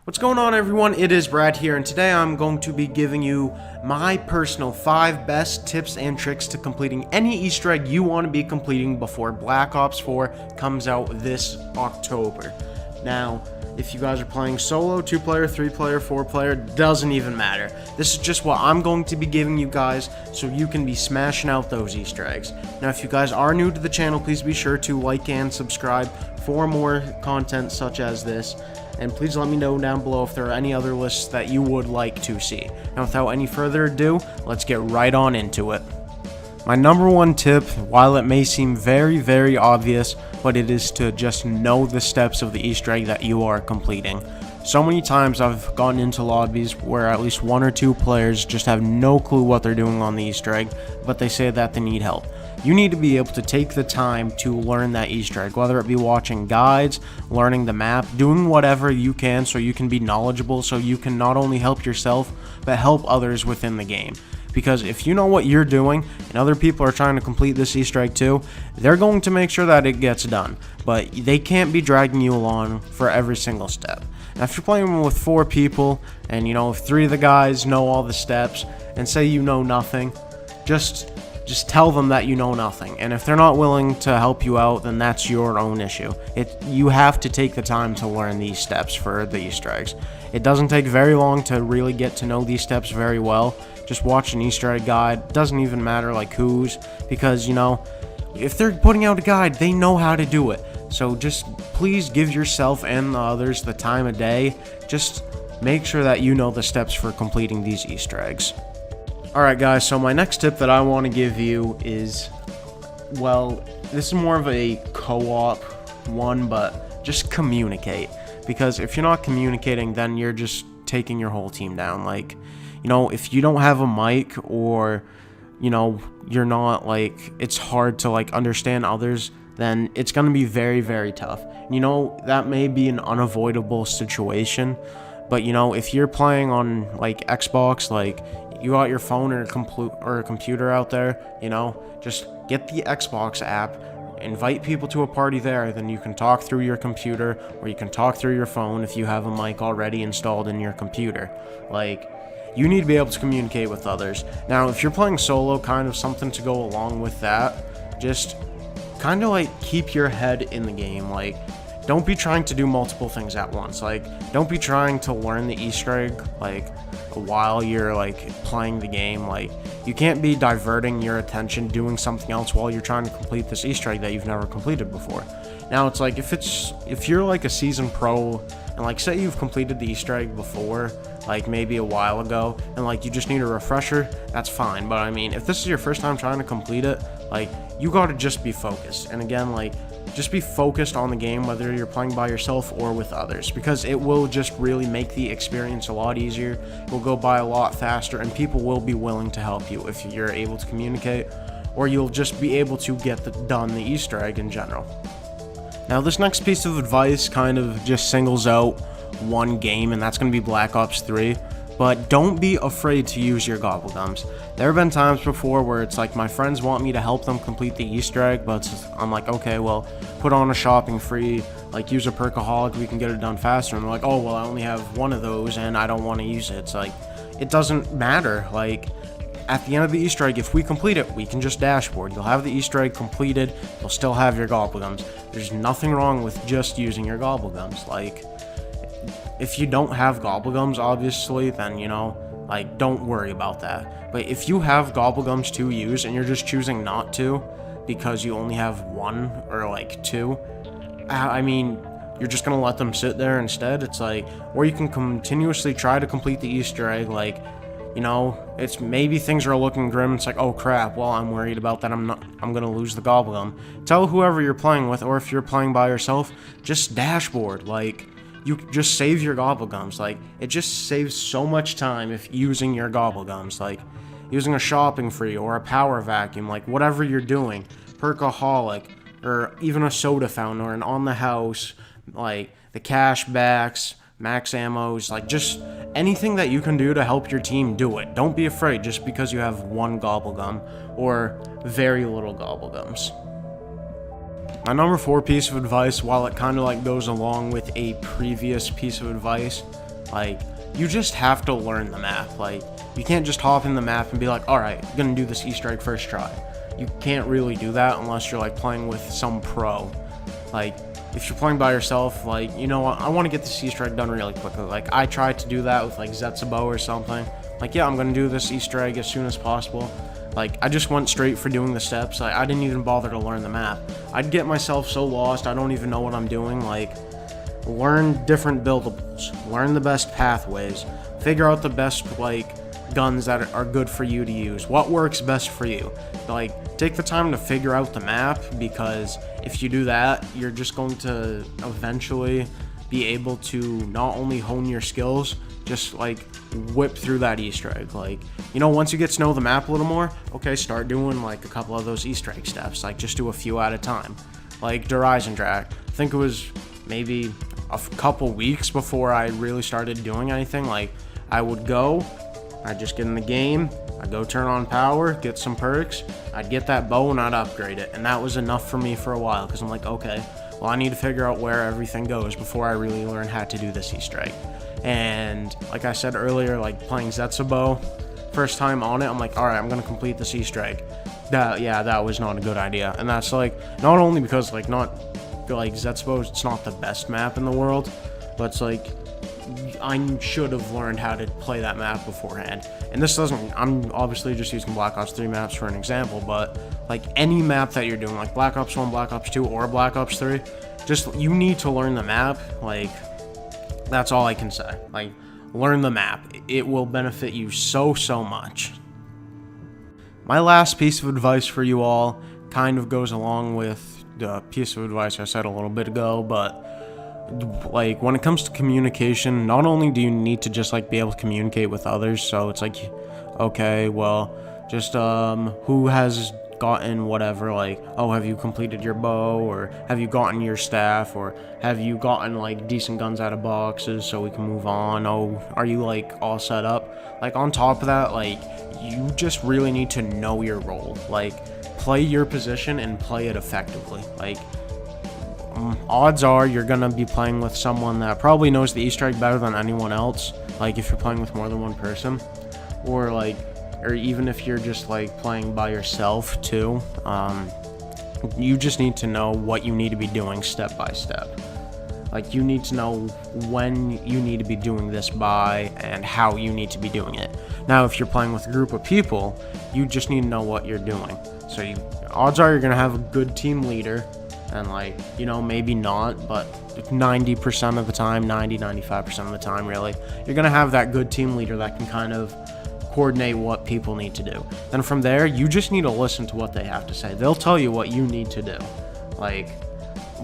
What's going on, everyone? It is Brad here, and today I'm going to be giving you my personal 5 best tips and tricks to completing any Easter egg you want to be completing before Black Ops 4 comes out this October. Now, if you guys are playing solo, 2-player, 3-player, 4-player, doesn't even matter. This is just what I'm going to be giving you guys so you can be smashing out those Easter eggs. Now, if you guys are new to the channel, please be sure to like and subscribe for more content such as this. And please let me know down below if there are any other lists that you would like to see. Now, without any further ado, let's get right on into it. My number one tip, while it may seem very obvious, but it is to just know the steps of the Easter egg that you are completing. So many times I've gotten into lobbies where at least 1 or 2 players just have no clue what they're doing on the Easter egg, but they say that they need help. You need to be able to take the time to learn that Easter egg, whether it be watching guides, learning the map, doing whatever you can so you can be knowledgeable, so you can not only help yourself, but help others within the game. Because if you know what you're doing, and other people are trying to complete this Easter egg too, they're going to make sure that it gets done. But they can't be dragging you along for every single step. Now, if you're playing with 4 people, and if 3 of the guys know all the steps, and say you know nothing, just tell them that you know nothing. And if they're not willing to help you out, then that's your own issue. You have to take the time to learn these steps for the Easter eggs. It doesn't take very long to really get to know these steps very well. Just watch an Easter egg guide. Doesn't even matter like whose, because if they're putting out a guide, they know how to do it. So just please give yourself and the others the time of day. Just make sure that you know the steps for completing these Easter eggs. Alright guys, so my next tip that I want to give you is, well, this is more of a co-op one, but just communicate. Because if you're not communicating, then you're just taking your whole team down. Like, if you don't have a mic, or, you're not, it's hard to, understand others, then it's going to be very tough. That may be an unavoidable situation, but, if you're playing on, Xbox, you got your phone or a computer out there, just get the Xbox app, invite people to a party there, then you can talk through your computer, or you can talk through your phone if you have a mic already installed in your computer. You need to be able to communicate with others. Now, if you're playing solo, kind of something to go along with that, just kind of keep your head in the game. Don't be trying to do multiple things at once. Don't be trying to learn the Easter egg, while you're, playing the game. You can't be diverting your attention doing something else while you're trying to complete this Easter egg that you've never completed before. Now, it's if you're, a seasoned pro, and, say you've completed the Easter egg before, maybe a while ago, and, you just need a refresher, that's fine. But, I mean, if this is your first time trying to complete it, you gotta just be focused. And again, just be focused on the game, whether you're playing by yourself or with others, because it will just really make the experience a lot easier. It will go by a lot faster, and people will be willing to help you if you're able to communicate, or you'll just be able to get done the Easter egg in general. Now, this next piece of advice kind of just singles out one game, and that's going to be Black Ops 3. But don't be afraid to use your gobblegums. There have been times before where it's my friends want me to help them complete the Easter egg, but I'm okay, well, put on a shopping free, use a perkaholic, we can get it done faster. And they're oh, well, I only have 1 of those and I don't want to use it. It's it doesn't matter. At the end of the Easter egg, if we complete it, we can just dashboard. You'll have the Easter egg completed, you'll still have your gobblegums. There's nothing wrong with just using your gobblegums. If you don't have gobblegums, obviously, then, don't worry about that. But if you have gobblegums to use and you're just choosing not to because you only have 1 or 2, I mean, you're just gonna let them sit there instead. It's or you can continuously try to complete the Easter egg, it's maybe things are looking grim. It's oh crap, well, I'm worried about that. I'm gonna lose the gobblegum. Tell whoever you're playing with, or if you're playing by yourself, just dashboard. You just save your gobblegums. It just saves so much time if using your gobblegums. Using a shopping free or a power vacuum, whatever you're doing, perkaholic, or even a soda fountain, or an on the house, the cash backs, max ammos, just anything that you can do to help your team, do it. Don't be afraid just because you have 1 gobblegum or very little gobblegums. My number 4 piece of advice, while it kind of goes along with a previous piece of advice, Like, you just have to learn the map. Like, you can't just hop in the map and be like, alright, I'm gonna do this Easter egg first try. You can't really do that unless you're like playing with some pro. Like, if you're playing by yourself, like, you know what, I want to get this Easter egg done really quickly. Like, I tried to do that with like Bo or something. Like, yeah, I'm gonna do this Easter egg as soon as possible. Like, I just went straight for doing the steps. Like, I didn't even bother to learn the map. I'd get myself so lost, I don't even know what I'm doing. Like, learn different buildables, learn the best pathways, figure out the best, like, guns that are good for you to use, what works best for you. Like, take the time to figure out the map, because if you do that, you're just going to eventually be able to not only hone your skills, just like whip through that Easter egg. Like, you know, once you get to know the map a little more, okay, start doing like a couple of those Easter egg steps. Like, just do a few at a time. Like Horizon Drac, I think it was maybe a couple weeks before I really started doing anything. Like, I would go, I'd just get in the game, I'd go turn on power, get some perks, I'd get that bow and I'd upgrade it. And that was enough for me for a while, because I'm like, okay, well, I need to figure out where everything goes before I really learn how to do this Easter egg. And like I said earlier, like playing Bo, first time on it, I'm like, alright, I'm gonna complete this Easter egg. That was not a good idea. And that's like, not only because like Bo, it's not the best map in the world, but it's like, I should have learned how to play that map beforehand. And this doesn't, I'm obviously just using Black Ops 3 maps for an example, but like any map that you're doing, like Black Ops 1, Black Ops 2, or Black Ops 3, just, you need to learn the map. Like, that's all I can say. Like, learn the map. It will benefit you so much. My last piece of advice for you all kind of goes along with the piece of advice I said a little bit ago, but like, when it comes to communication, not only do you need to just like be able to communicate with others, so it's like, okay, well, just who has gotten whatever, like, oh, have you completed your bow, or have you gotten your staff, or have you gotten like decent guns out of boxes so we can move on, oh, are you like all set up? Like, on top of that, like, you just really need to know your role. Like, play your position and play it effectively. Like, odds are you're gonna be playing with someone that probably knows the Easter egg better than anyone else, like if you're playing with more than one person, or like, or even if you're just like playing by yourself too. You just need to know what you need to be doing step by step. Like, you need to know when you need to be doing this by and how you need to be doing it. Now, if you're playing with a group of people, you just need to know what you're doing. So odds are you're gonna have a good team leader. And like, you know, maybe not, but 90% of the time, 95% of the time, really, you're going to have that good team leader that can kind of coordinate what people need to do. Then from there, you just need to listen to what they have to say. They'll tell you what you need to do. Like,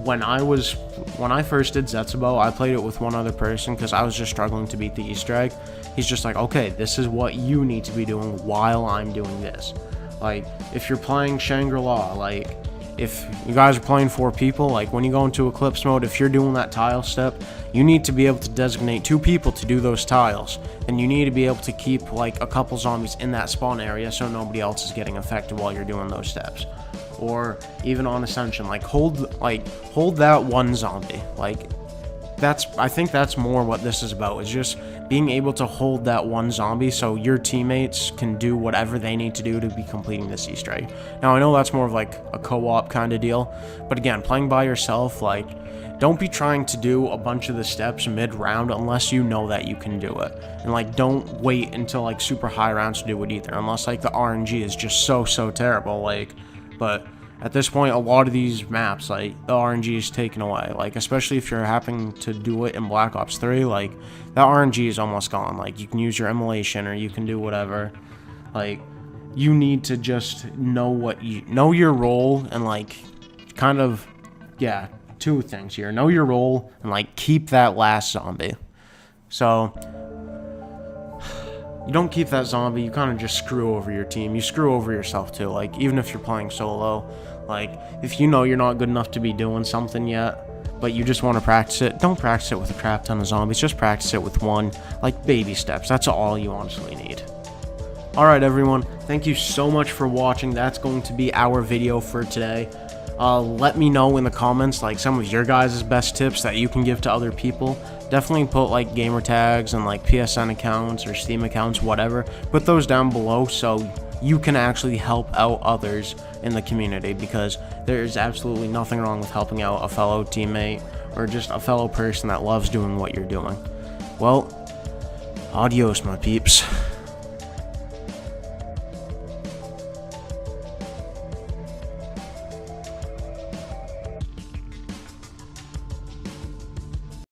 when I first did Bo, I played it with one other person because I was just struggling to beat the Easter egg. He's just like, okay, this is what you need to be doing while I'm doing this. Like, if you're playing Shangri-La, like, if you guys are playing 4 people, like when you go into Eclipse mode, if you're doing that tile step, you need to be able to designate 2 people to do those tiles. And you need to be able to keep like a couple zombies in that spawn area so nobody else is getting affected while you're doing those steps. Or even on Ascension, like hold that one zombie. Like, I think that's more what this is about, is just being able to hold that one zombie so your teammates can do whatever they need to do to be completing this Easter egg. Now, I know that's more of like a co-op kind of deal, but again, playing by yourself, like, don't be trying to do a bunch of the steps mid-round unless you know that you can do it. And like, don't wait until like super high rounds to do it either, unless like the RNG is just so terrible. Like, but at this point, a lot of these maps, like, the RNG is taken away. Like, especially if you're having to do it in Black Ops 3, like, that RNG is almost gone. Like, you can use your immolation or you can do whatever. Like, you need to just know your role and, like, kind of, yeah, 2 things here. Know your role and, like, keep that last zombie. So, you don't keep that zombie, you kind of just screw over your team. You screw over yourself too. Like, even if you're playing solo, like, if you know you're not good enough to be doing something yet, but you just want to practice it, don't practice it with a crap ton of zombies. Just practice it with one, like, baby steps. That's all you honestly need. Alright, everyone, thank you so much for watching. That's going to be our video for today. Let me know in the comments, like, some of your guys' best tips that you can give to other people definitely put like gamer tags and like PSN accounts or Steam accounts, whatever. Put those down below so you can actually help out others in the community, because there is absolutely nothing wrong with helping out a fellow teammate or just a fellow person that loves doing what you're doing. Well, adios, my peeps.